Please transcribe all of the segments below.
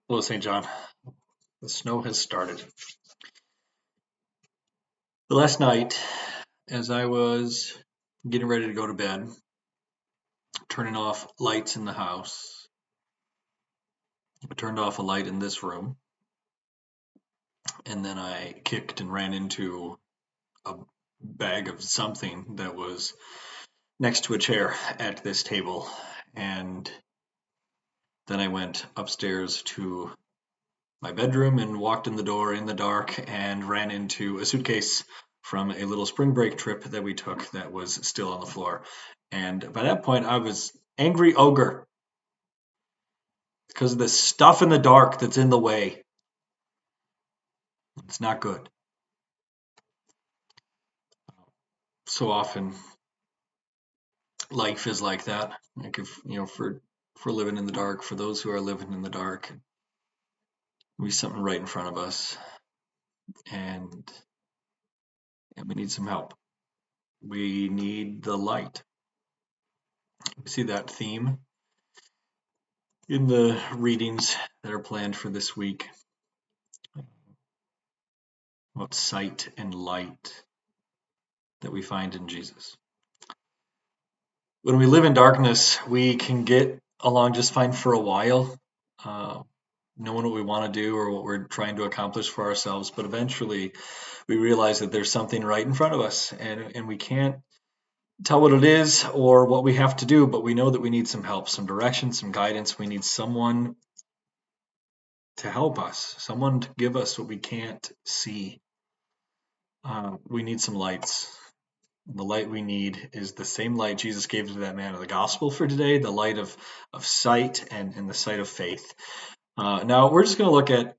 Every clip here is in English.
Hello, St. John. The snow has started. But last night, as I was getting ready to go to bed, turning off lights in the house, I turned off a light in this room, and then I kicked and ran into a bag of something that was next to a chair at this table. And then I went upstairs to my bedroom and walked in the door in the dark and ran into a suitcase from a little spring break trip that we took that was still on the floor. And by that point, I was angry ogre because of the stuff in the dark that's in the way. It's not good. So often, life is like that. Like if for living in the dark, for those who are living in the dark, we something right in front of us, and we need some help. We need the light. We see that theme in the readings that are planned for this week about sight and light that we find in Jesus. When we live in darkness, we can get along just fine for a while, uh, knowing what we want to do or what we're trying to accomplish for ourselves, but eventually we realize that there's something right in front of us, and we can't tell what it is or what we have to do, but we know that we need some help, some direction, some guidance. We need someone to help us, someone to give us what we can't see. We need some lights. The light we need is the same light Jesus gave to that man of the gospel for today, the light of sight and the sight of faith. Now, we're just going to look at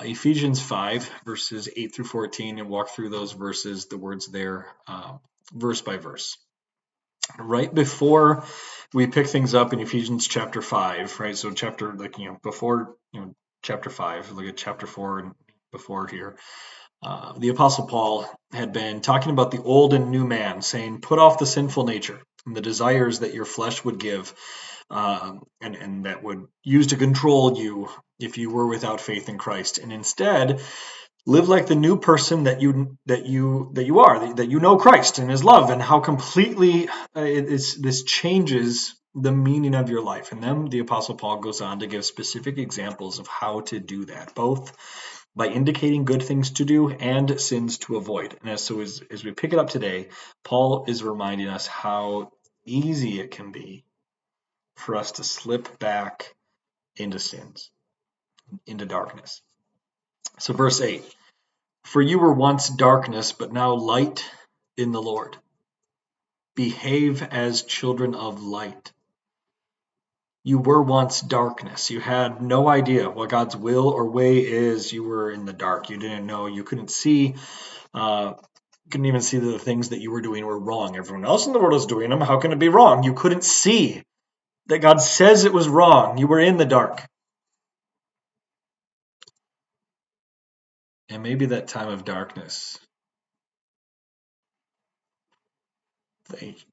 Ephesians 5, verses 8 through 14, and walk through those verses, the words there, verse by verse. Right before we pick things up in Ephesians chapter 5, right? So chapter, before, chapter 5, look at chapter 4 and before here. The Apostle Paul had been talking about the old and new man, saying, put off the sinful nature and the desires that your flesh would give, and that would use to control you if you were without faith in Christ, and instead live like the new person that you are, that you know Christ and His love, and how completely this changes the meaning of your life. And then the Apostle Paul goes on to give specific examples of how to do that, both by indicating good things to do and sins to avoid. And as we pick it up today, Paul is reminding us how easy it can be for us to slip back into sins, into darkness. So verse 8, for you were once darkness, but now light in the Lord. Behave as children of light. You were once darkness. You had no idea what God's will or way is. You were in the dark. You didn't know. You couldn't see. Couldn't even see that the things that you were doing were wrong. Everyone else in the world is doing them. How can it be wrong? You couldn't see that God says it was wrong. You were in the dark. And maybe that time of darkness,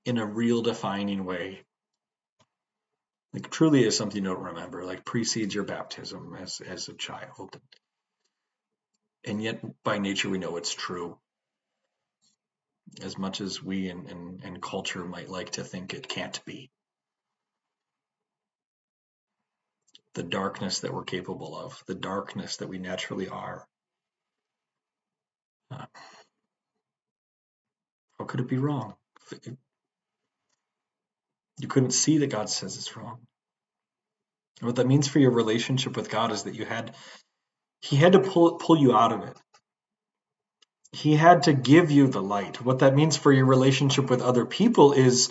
in a real defining way, like truly is something you don't remember, like precedes your baptism as a child. And yet by nature we know it's true. As much as we and culture might like to think it can't be. The darkness that we're capable of, the darkness that we naturally are. How could it be wrong? You couldn't see that God says it's wrong. And what that means for your relationship with God is that He had to pull you out of it. He had to give you the light. What that means for your relationship with other people is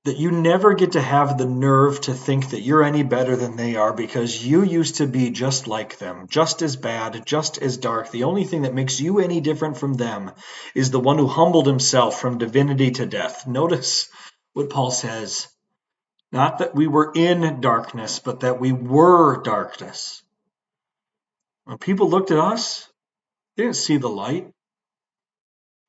that you never get to have the nerve to think that you're any better than they are, because you used to be just like them, just as bad, just as dark. The only thing that makes you any different from them is the one who humbled himself from divinity to death. Notice what Paul says. Not that we were in darkness, but that we were darkness. When people looked at us, they didn't see the light.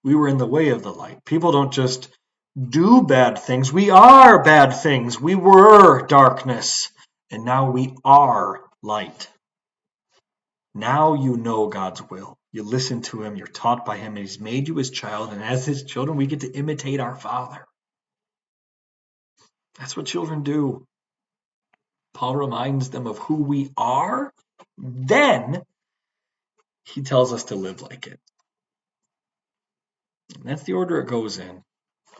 We were in the way of the light. People don't just do bad things. We are bad things. We were darkness, and now we are light. Now you know God's will. You listen to him, you're taught by him, and he's made you his child, and as his children, we get to imitate our Father. That's what children do. Paul reminds them of who we are. Then he tells us to live like it. And that's the order it goes in.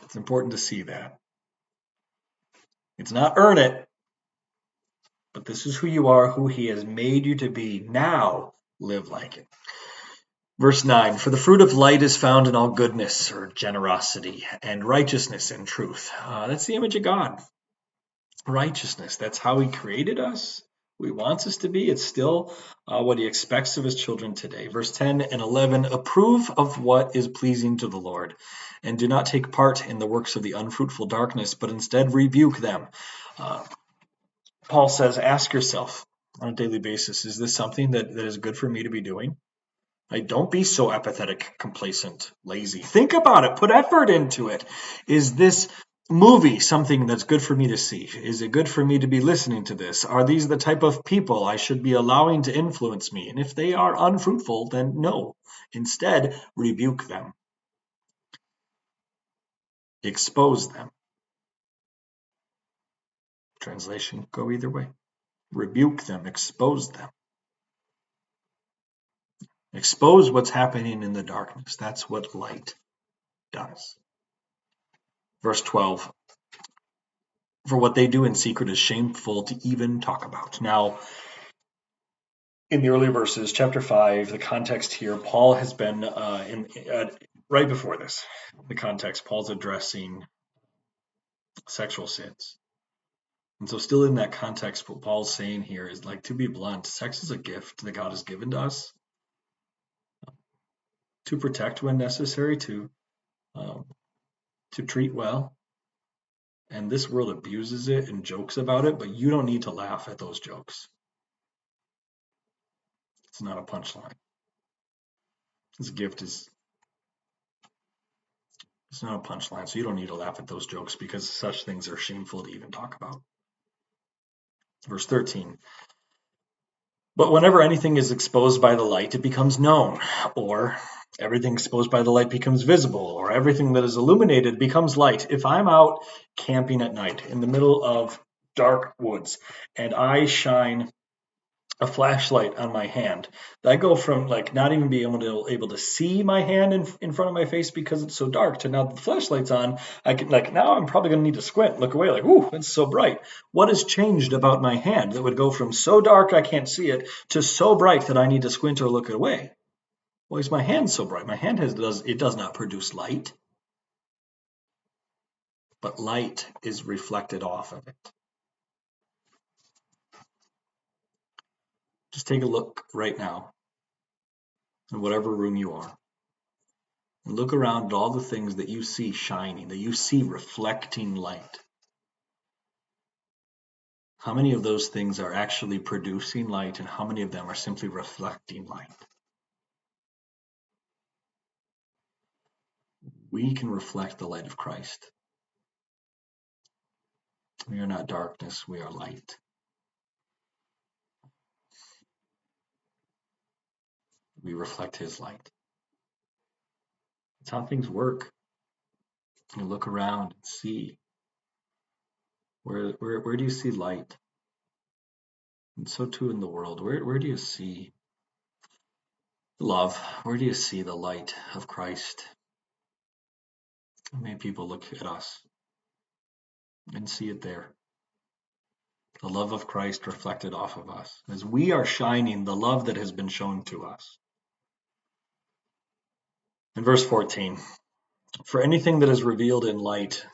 It's important to see that. It's not earn it, but this is who you are, who he has made you to be. Now live like it. Verse 9, for the fruit of light is found in all goodness or generosity and righteousness and truth. That's the image of God. Righteousness, that's how he created us, who he wants us to be. It's still what he expects of his children today. Verse 10 and 11, approve of what is pleasing to the Lord, and do not take part in the works of the unfruitful darkness, but instead rebuke them. Paul says, ask yourself on a daily basis, is this something that is good for me to be doing? Don't be so apathetic, complacent, lazy. Think about it. Put effort into it. Is this movie something that's good for me to see? Is it good for me to be listening to this? Are these the type of people I should be allowing to influence me? And if they are unfruitful, then no. Instead, rebuke them. Expose them. Translation go either way. Rebuke them. Expose them. Expose what's happening in the darkness. That's what light does. Verse 12. For what they do in secret is shameful to even talk about. Now, in the earlier verses, chapter 5, the context here, Paul has been, right before this, the context, Paul's addressing sexual sins. And so still in that context, what Paul's saying here is, like, to be blunt, sex is a gift that God has given to us to protect when necessary, to treat well. And this world abuses it and jokes about it, but you don't need to laugh at those jokes. It's not a punchline. This gift is, it's not a punchline, so you don't need to laugh at those jokes because such things are shameful to even talk about. Verse 13. But whenever anything is exposed by the light, it becomes known, or everything exposed by the light becomes visible, or everything that is illuminated becomes light. If I'm out camping at night in the middle of dark woods and I shine a flashlight on my hand, I go from like not even being able to see my hand in front of my face because it's so dark to now the flashlight's on. I can now I'm probably gonna need to squint, look away, like, ooh, it's so bright. What has changed about my hand that would go from so dark I can't see it to so bright that I need to squint or look away? Why is my hand so bright? My hand does not produce light, but light is reflected off of it. Just take a look right now in whatever room you are. And look around at all the things that you see shining, that you see reflecting light. How many of those things are actually producing light, and how many of them are simply reflecting light? We can reflect the light of Christ. We are not darkness, we are light. We reflect his light. That's how things work. You look around and see. Where do you see light? And so too in the world. Where do you see love? Where do you see the light of Christ? Many people look at us and see it there. The love of Christ reflected off of us. As we are shining the love that has been shown to us. In verse 14, for anything that is revealed in light,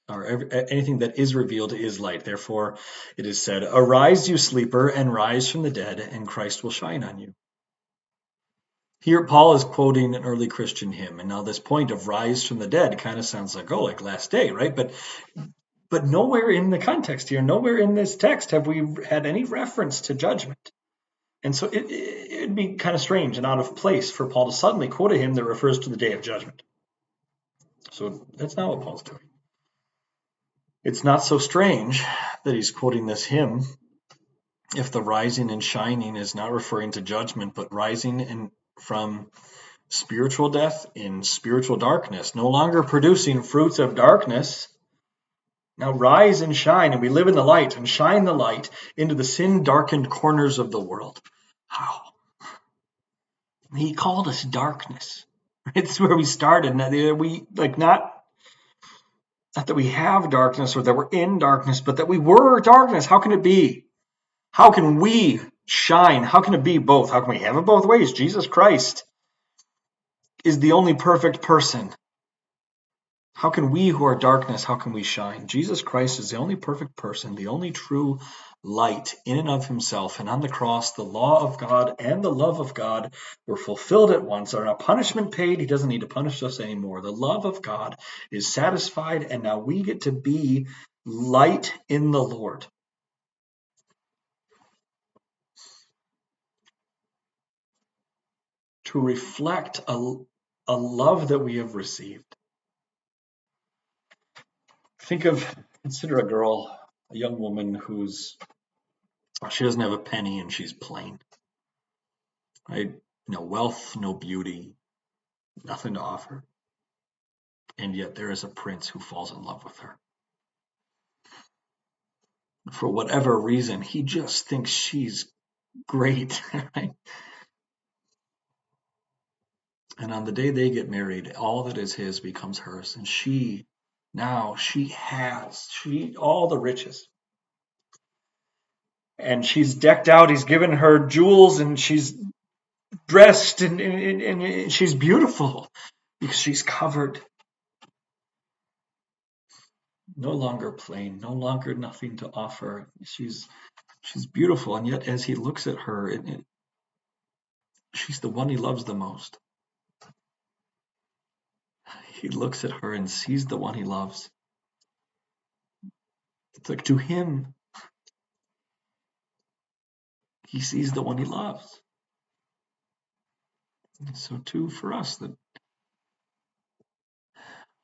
or anything that is revealed is light. Therefore, it is said, arise, you sleeper, and rise from the dead, and Christ will shine on you. Here, Paul is quoting an early Christian hymn, and now this point of rise from the dead kind of sounds like, oh, like last day, right? But nowhere in the context here, nowhere in this text have we had any reference to judgment. And so it'd be kind of strange and out of place for Paul to suddenly quote a hymn that refers to the day of judgment. So that's not what Paul's doing. It's not so strange that he's quoting this hymn if the rising and shining is not referring to judgment, but rising from spiritual death in spiritual darkness, no longer producing fruits of darkness. Now rise and shine, and we live in the light and shine the light into the sin-darkened corners of the world. How? He called us darkness. It's where we started. Not that we have darkness or that we're in darkness, but that we were darkness. How can it be? How can we shine? How can it be both? How can we have it both ways? Jesus Christ is the only perfect person. How can we who are darkness, how can we shine? Jesus Christ is the only perfect person, the only true light in and of himself. And on the cross, the law of God and the love of God were fulfilled at once. Are a punishment paid. He doesn't need to punish us anymore. The love of God is satisfied, and now we get to be light in the Lord. To reflect a love that we have received. Consider a girl, a young woman she doesn't have a penny and she's plain. Right? No wealth, no beauty, nothing to offer. And yet there is a prince who falls in love with her. For whatever reason, he just thinks she's great. Right? And on the day they get married, all that is his becomes hers. And she has all the riches. And she's decked out. He's given her jewels, and she's dressed, and she's beautiful because she's covered. No longer plain, no longer nothing to offer. She's beautiful, and yet as he looks at her, she's the one he loves the most. He looks at her and sees the one he loves. It's like, to him, he sees the one he loves. And so too for us, that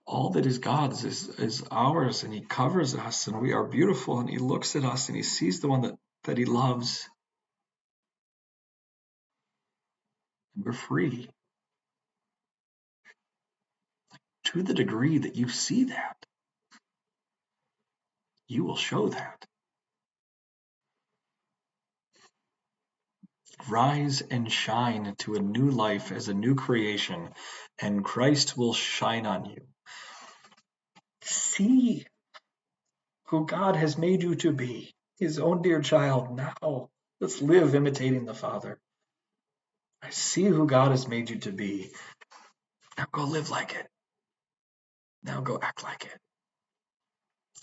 all that is God's is ours, and he covers us, and we are beautiful, and he looks at us and he sees the one that he loves. And we're free. To the degree that you see that, you will show that. Rise and shine to a new life as a new creation, and Christ will shine on you. See who God has made you to be, his own dear child. Now, let's live imitating the Father. I see who God has made you to be. Now go live like it. Now go act like it.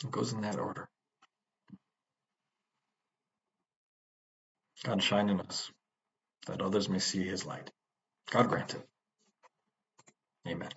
It goes in that order. God shine in us, that others may see his light. God grant it. Amen.